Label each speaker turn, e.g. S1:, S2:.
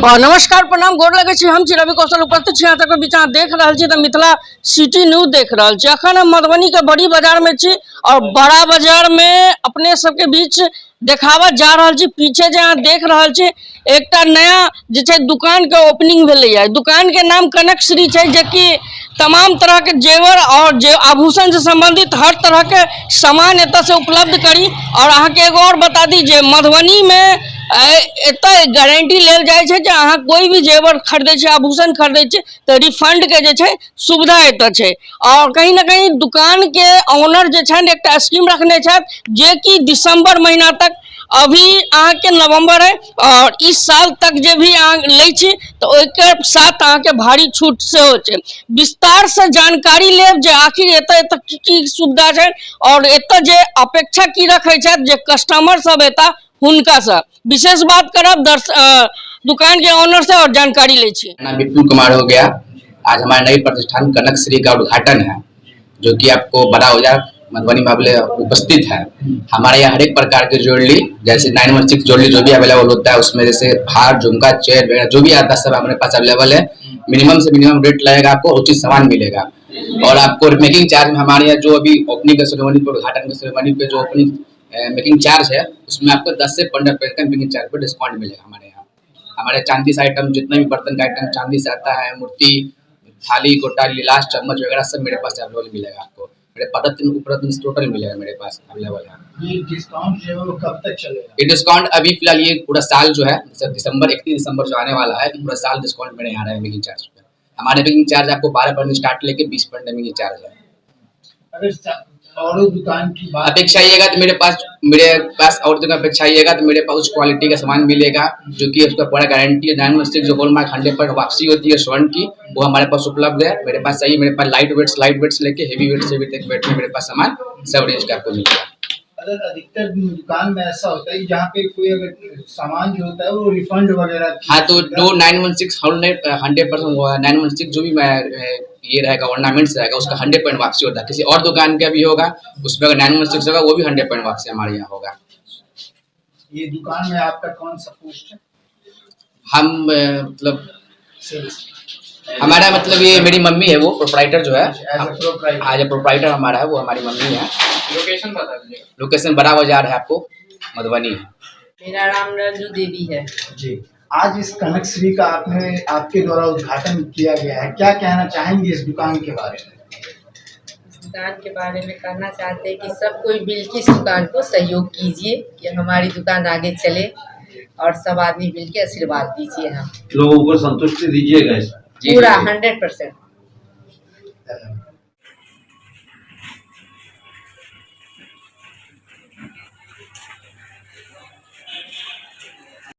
S1: और नमस्कार प्रणाम गोर लगे छी। हम छी रवि कौशल उपस्थित छी। तक बीच अहाँ देख रहा छी तो मिथिला सिटी न्यूज देख रहा छी। अखन हम मधुबनी के बड़ी बाजार में छी और बड़ा बाजार में अपने सबके बीच देखावा जा रहा छी। पीछे जे अहाँ देख रहा छी एक नया जे दुकान के ओपनिंग भेलै। दुकान के नाम कनक श्री है, जे कि तमाम तरह के जेवर और आभूषण से संबंधित हर तरह के सामान एतऽ से उपलब्ध करी। और अहाँ के एगो और बता दी जे मधुबनी में एतऽ गारंटी लेल जाय छै जे अहाँ कोई भी जेवर खरीदे छै, आभूषण खरीदे छै तो रिफंड के जे छै सुविधा एतऽ छै। और कहीं ना कहीं दुकान के ऑनर जे छै एक स्कीम रखने छै जे कि दिसंबर महीना तक, अभी अहाँ के नवंबर है और इस साल तक जे भी अहाँ ले छी तो ओके साथ अहाँ के भारी छूट से हो छै। विस्तार से जानकारी लेब जे आखिर एतऽ की सुविधा छै और एतऽ जे अपेक्षा की रखे छै जे कस्टमर सब एता हुनका से विशेष बात करब दुकान के ऑनर से और जानकारी ले छी।
S2: नाम विपुल कुमार हो गया। आज हमारे नई प्रतिष्ठान कनक श्री का उद्घाटन है, जो कि आपको बड़ा बाजार मधुबनी में उपस्थित है। हमारे यहाँ हर एक प्रकार के ज्वेलरी, जैसे 916 ज्वेलरी जो भी अवेलेबल होता है उसमें जैसे हार, झुमका, चेयर वगैरह जो भी आता है सब हमारे पास अवेलेबल है। मिनिमम से मिनिमम रेट लगेगा, आपको उचित सामान मिलेगा। और आपको मेकिंग चार्ज में हमारे यहाँ जो अभी ओपनिंग के सेरेमनी पे, उद्घाटन के सेरेमनी पे जो ओपनिंग मेकिंग चार्ज है उसमें आपको 10 से 15% का मेकिंग चार्ज पर डिस्काउंट मिलेगा। हमारे यहाँ हमारे चांदी से आइटम, जितना भी बर्तन का आइटम चांदी से आता है, मूर्ति, थाली, कोटा, गिलास, चम्मच वगैरह सब मेरे पास अवेलेबल मिलेगा। आपको मेरे पदक टोटल मिलेगा, मेरे पास अवेलेबल है।
S3: ये डिस्काउंट जो है वो कब तक चलेगा?
S2: ये डिस्काउंट अभी फिलहाल ये पूरा साल जो है, दिसंबर 31 दिसंबर जो आने वाला है, पूरा साल डिस्काउंट मेरे यहाँ रहा है मेकिंग चार्ज पे। हमारे मेकिंग चार्ज आपको 12% स्टार्ट लेके 20% मेकिंग चार्ज है।
S3: अगर और दुकान की बात
S2: अपेक्षा आइएगा तो मेरे पास और दुकान अपेक्षा आइएगा तो मेरे पास उस क्वालिटी का सामान मिलेगा, जो कि उसका पूरा गारंटी है। 916 जो हॉलमार्क 100% वापसी होती है स्वर्ण की, वो हमारे पास उपलब्ध है। मेरे पास चाहिए, मेरे पास लाइट वेट्स लेके हेवी वेट्स तक वेट में मेरे पास सामान सब रेंज का आपको मिलेगा।
S3: अगर अधिकतर दुकान में ऐसा होता है कि जहाँ पे कोई अगर सामान जो होता है वो रिफंड वगैरह,
S2: हाँ, तो जो 916 100% 916 जो भी ये रहेगा ऑर्नामेंट्स रहेगा उसका 100% वापसी होता है। किसी और दुकान का भी होगा उसमें अगर 916 होगा वो भी 100% वापसी हमारे यहाँ होगा।
S3: ये दुकान में आपका कौन सा पोस्ट है?
S2: हम मतलब हमारा मतलब ये मेरी मम्मी है, वो प्रोप्राइटर जो है, आज प्रोप्राइटर हमारा है, वो हमारी मम्मी है। लोकेशन बता दीजिए। लोकेशन बड़ा बाजार है, आपको मधुबनी है।
S4: मेरा नाम रंजू देवी है
S3: जी। आज इस कनक श्री का आपके द्वारा उद्घाटन किया गया है, क्या कहना चाहेंगे इस दुकान के बारे में?
S4: इस दुकान के बारे में कहना चाहते हैं कि सब कोई मिलकर इस दुकान को सहयोग कीजिए कि हमारी दुकान आगे चले और सब आदमी मिलकर आशीर्वाद दीजिए। हम
S5: लोगों को संतुष्टि दीजिएगा
S4: पूरा 100%।